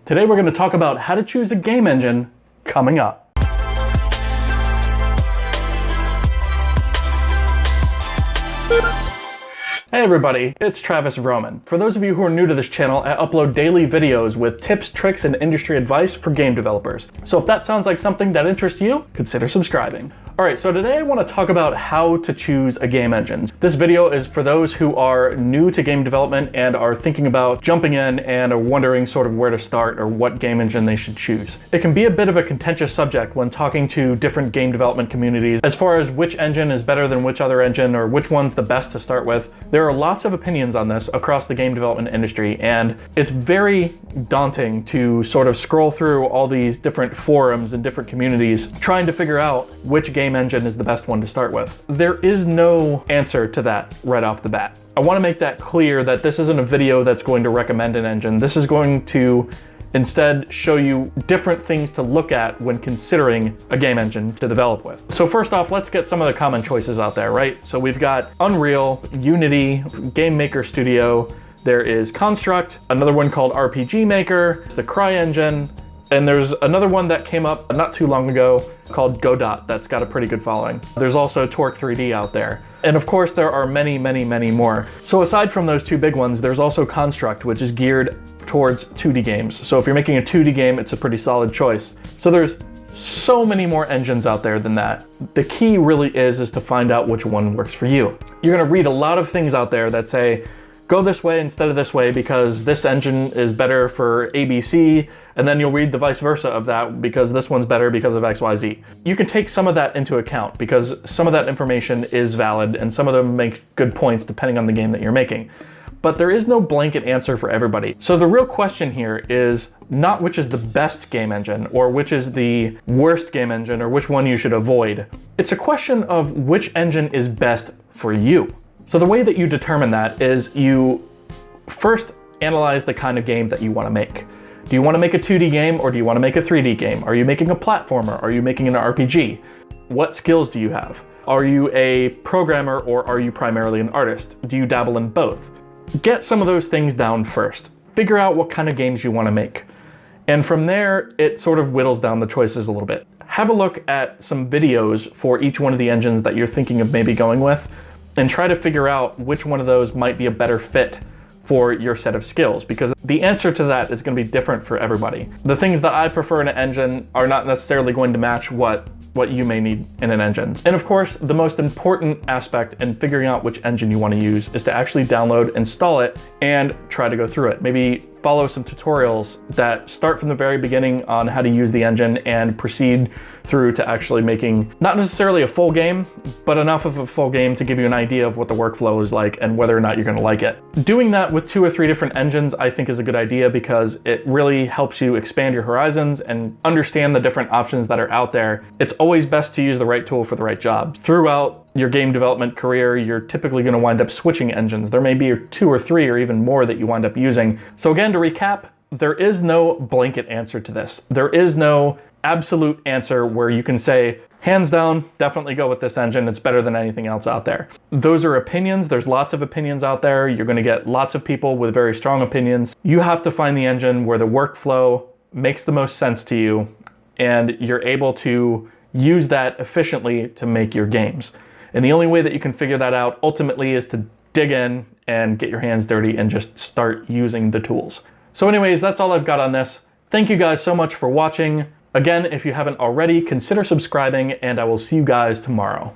Today we're going to talk about how to choose a game engine coming up. Hey everybody, it's Travis Vroman. For those of you who are new to this channel, I upload daily videos with tips, tricks, and industry advice for game developers. So if that sounds like something that interests you, consider subscribing. Alright, so today I want to talk about how to choose a game engine. This video is for those who are new to game development and are thinking about jumping in and are wondering sort of where to start or what game engine they should choose. It can be a bit of a contentious subject when talking to different game development communities as far as which engine is better than which other engine or which one's the best to start with. There are lots of opinions on this across the game development industry, and it's very daunting to sort of scroll through all these different forums and different communities trying to figure out which game engine is the best one to start with. There is no answer to that right off the bat. I want to make that clear that this isn't a video that's going to recommend an engine. This is going to instead show you different things to look at when considering a game engine to develop with. So first off, let's get some of the common choices out there, right? So we've got Unreal, Unity, Game Maker Studio, there is Construct, another one called RPG Maker, the CryEngine, and there's another one that came up not too long ago called Godot that's got a pretty good following. There's also Torque 3D out there. And of course there are many more. So aside from those two big ones, there's also Construct, which is geared towards 2D games. So if you're making a 2D game, it's a pretty solid choice. So there's so many more engines out there than that. The key really is to find out which one works for you. You're gonna read a lot of things out there that say, go this way instead of this way because this engine is better for ABC, and then you'll read the vice versa of that because this one's better because of XYZ. You can take some of that into account because some of that information is valid and some of them make good points depending on the game that you're making. But there is no blanket answer for everybody. So the real question here is not which is the best game engine or which is the worst game engine or which one you should avoid. It's a question of which engine is best for you. So the way that you determine that is you first analyze the kind of game that you want to make. Do you want to make a 2D game or do you want to make a 3D game? Are you making a platformer? Are you making an RPG? What skills do you have? Are you a programmer or are you primarily an artist? Do you dabble in both? Get some of those things down first. Figure out what kind of games you want to make. And from there, it sort of whittles down the choices a little bit. Have a look at some videos for each one of the engines that you're thinking of maybe going with, and try to figure out which one of those might be a better fit for your set of skills, because the answer to that is going to be different for everybody. The things that I prefer in an engine are not necessarily going to match what you may need in an engine. And of course, the most important aspect in figuring out which engine you want to use is to actually download, install it, and try to go through it. Maybe follow some tutorials that start from the very beginning on how to use the engine and proceed through to actually making not necessarily a full game, but enough of a full game to give you an idea of what the workflow is like and whether or not you're going to like it. Doing that with 2 or 3 different engines I think is a good idea because it really helps you expand your horizons and understand the different options that are out there. It's always best to use the right tool for the right job. Throughout your game development career, you're typically going to wind up switching engines. There may be 2 or 3 or even more that you wind up using. So again, to recap, there is no blanket answer to this. There is no absolute answer where you can say, hands down, definitely go with this engine. It's better than anything else out there. Those are opinions. There's lots of opinions out there. You're going to get lots of people with very strong opinions. You have to find the engine where the workflow makes the most sense to you and you're able to use that efficiently to make your games. And the only way that you can figure that out ultimately is to dig in and get your hands dirty and just start using the tools. So anyways, that's all I've got on this. Thank you guys so much for watching. Again, if you haven't already, consider subscribing and I will see you guys tomorrow.